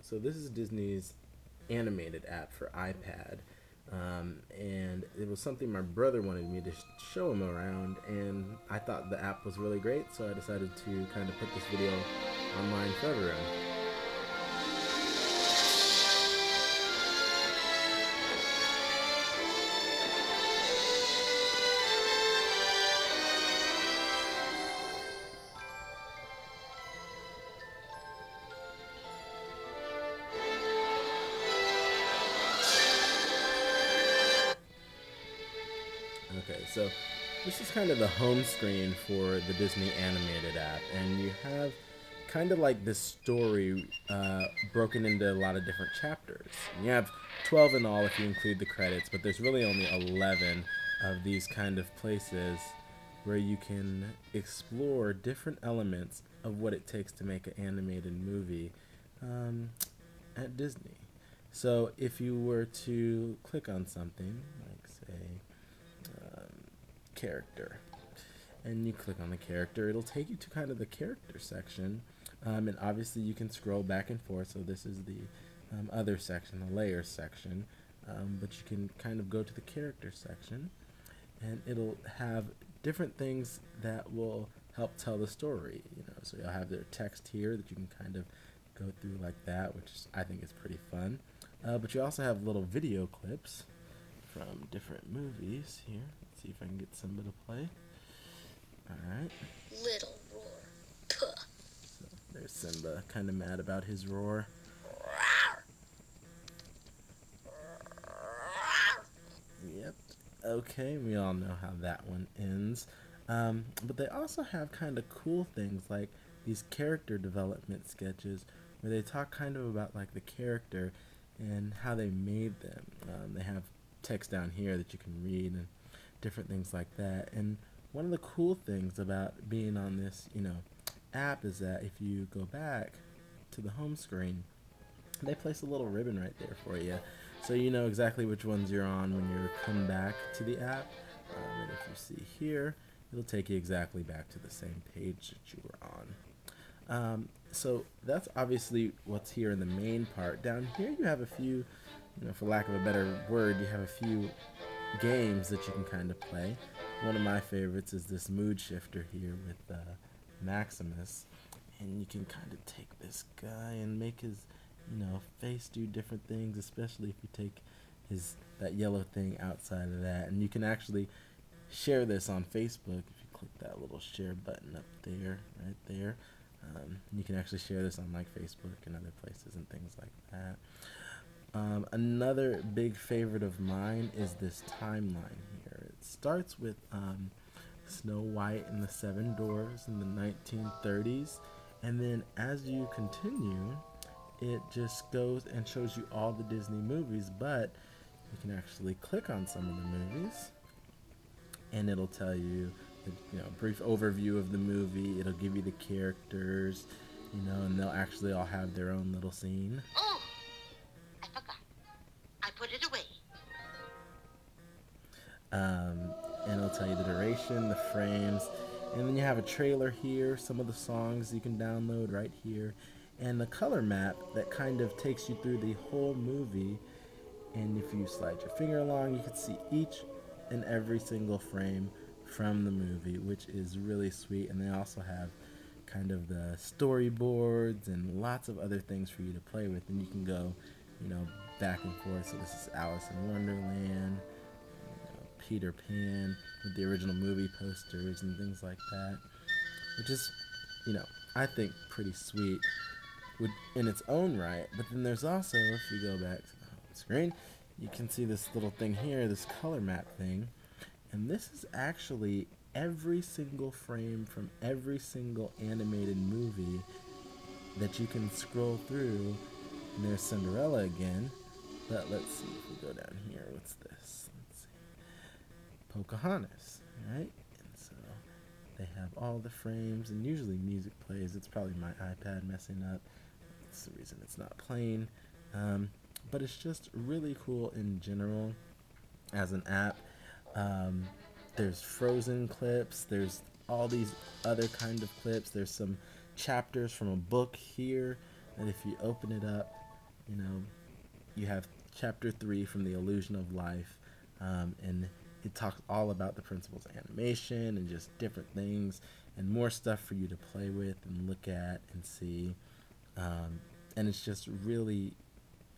So this is Disney's animated app for iPad. And it was something my brother wanted me to show him around, and I thought the app was really great, so I decided to kind of put this video online for everyone. Okay, so this is kind of the home screen for the Disney animated app, and you have kind of like this story broken into a lot of different chapters. And you have 12 in all if you include the credits, but there's really only 11 of these kind of places where you can explore different elements of what it takes to make an animated movie um, at Disney. So if you were to click on something, like say character, and you click on the character, it'll take you to kind of the character section, and obviously you can scroll back and forth. So this is the other section, the layers section, but you can kind of go to the character section, and it'll have different things that will help tell the story. So you'll have their text here that you can kind of go through like that, which I think is pretty fun. But you also have little video clips from different movies here. Let's see if I can get Simba to play. Alright. Little roar. Puh. So there's Simba, kind of mad about his roar. Yep. Okay, we all know how that one ends. But they also have kind of cool things like these character development sketches where they talk kind of about like the character and how they made them. They have text down here that you can read and different things like that. And one of the cool things about being on this, app is that if you go back to the home screen, they place a little ribbon right there for you, so you know exactly which ones you're on when you come back to the app. And if you see here, it'll take you exactly back to the same page that you were on. So that's obviously what's here in the main part. Down here you have a few, for lack of a better word, you have a few games that you can kind of play. One of my favorites is this mood shifter here with Maximus, and you can kind of take this guy and make his, face do different things, especially if you take that yellow thing outside of that, and you can actually share this on Facebook if you click that little share button up there, right there. You can actually share this on like Facebook and other places and things like that. Another big favorite of mine is this timeline here. It starts with Snow White and the Seven Dwarfs in the 1930s, and then as you continue, it just goes and shows you all the Disney movies, but you can actually click on some of the movies, and it'll tell you a brief overview of the movie. It'll give you the characters, and they'll actually all have their own little scene. Oh, I forgot. I put it away. And it'll tell you the duration, the frames, and then you have a trailer here, some of the songs you can download right here, and the color map that kind of takes you through the whole movie. And if you slide your finger along, you can see each and every single frame from the movie, which is really sweet. And they also have kind of the storyboards and lots of other things for you to play with, and you can go back and forth. So this is Alice in Wonderland, Peter Pan with the original movie posters and things like that, which is I think pretty sweet in its own right. But then there's also, if you go back to the home screen, you can see this little thing here, this color map thing, and this is actually every single frame from every single animated movie that you can scroll through. And there's Cinderella again, but let's see if we go down here. What's this? Let's see. Pocahontas, right? And so they have all the frames, and usually music plays. It's probably my iPad messing up. That's the reason it's not playing. But it's just really cool in general as an app. There's Frozen clips. There's all these other kind of clips. There's some chapters from a book here that if you open it up, You know, you have chapter 3 from The Illusion of Life, and it talks all about the principles of animation and just different things and more stuff for you to play with and look at and see. Um, and it's just really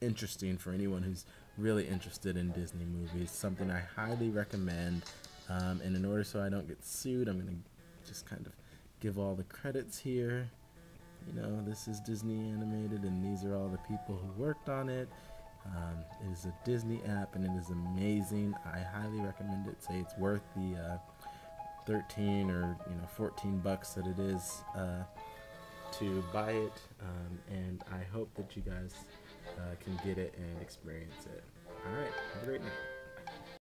interesting for anyone who's really interested in Disney movies. Something I highly recommend. And in order so I don't get sued, I'm going to just kind of give all the credits here. You know, this is Disney animated, and these are all the people who worked on it. It is a Disney app, and it is amazing. I highly recommend it. Say it's worth the 13 or 14 bucks that it is to buy it, and I hope that you guys can get it and experience it. All right, have a great night.